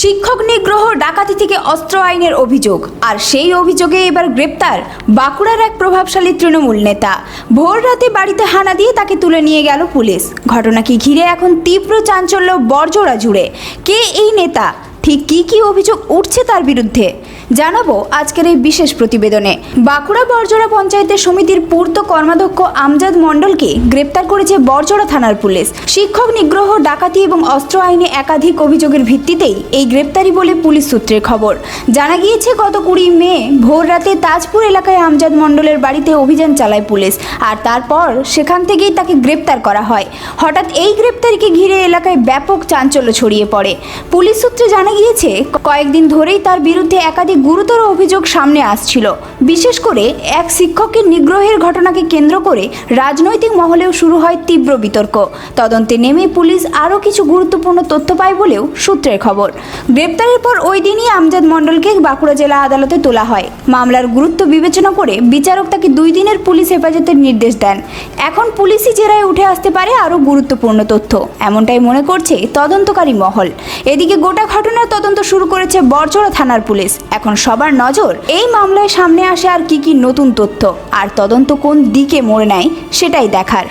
শিক্ষক নিগ্রহ, ডাকাতি থেকে অস্ত্র আইনের অভিযোগ, আর সেই অভিযোগে এবার গ্রেপ্তার বাঁকুড়ার এক প্রভাবশালী তৃণমূল নেতা। ভোর রাতে বাড়িতে হানা দিয়ে তাকে তুলে নিয়ে গেল পুলিশ। ঘটনাকে ঘিরে এখন তীব্র চাঞ্চল্য বড়জোড়া জুড়ে। কে এই নেতা, ঠিক কি অভিযোগ উঠছে তার বিরুদ্ধে, জানাবো আজকের এই বিশেষ প্রতিবেদনে। বাঁকুড়া বড়জোড়া পঞ্চায়েতের সমিতির পূর্ত কর্মাধ্যক্ষ আমজাদ মণ্ডলকে গ্রেপ্তার করেছে বড়জোড়া থানার পুলিশ। শিক্ষক নিগ্রহ, ডাকাতি এবং অস্ত্র আইনে একাধিক অভিযোগের ভিত্তিতেই এই গ্রেপ্তারি বলে পুলিশ সূত্রের খবর। জানা গিয়েছে, গত 20 মে ভোর রাতে তাজপুর এলাকায় আমজাদ মণ্ডলের বাড়িতে অভিযান চালায় পুলিশ, আর তারপর সেখান থেকেই তাকে গ্রেপ্তার করা হয়। হঠাৎ এই গ্রেপ্তারিকে ঘিরে এলাকায় ব্যাপক চাঞ্চল্য ছড়িয়ে পড়ে। পুলিশ সূত্রে জানা গিয়েছে, কয়েকদিন ধরেই তার বিরুদ্ধে একাধিক গুরুতর অভিযোগ সামনে আসছিল। বিশেষ করে এক শিক্ষককে নিগ্রহের ঘটনাকে কেন্দ্র করে রাজনৈতিক মহলেও শুরু হয় তীব্র বিতর্ক। তদন্তে নেমে পুলিশ আরও কিছু গুরুত্বপূর্ণ তথ্য পায় বলেও সূত্রের খবর। গ্রেপ্তারের পর ওই দিনই আমজাদ মণ্ডলকে বাঁকুড়া জেলা আদালতে তোলা হয়। মামলার গুরুত্ব বিবেচনা করে বিচারক তাকে 2 দিনের পুলিশ হেফাজতের নির্দেশ দেন। এখন পুলিশি জেরায় উঠে আসতে পারে আরও গুরুত্বপূর্ণ তথ্য, এমনটাই মনে করছে তদন্তকারী মহল। এদিকে গোটা ঘটনার তদন্ত শুরু করেছে বড়জোড়া থানার পুলিশ। এখন সবার নজর এই মামলায় সামনে আসে আর কি নতুন তথ্য, আর তদন্ত কোন দিকে মোড় নেয় সেটাই দেখার।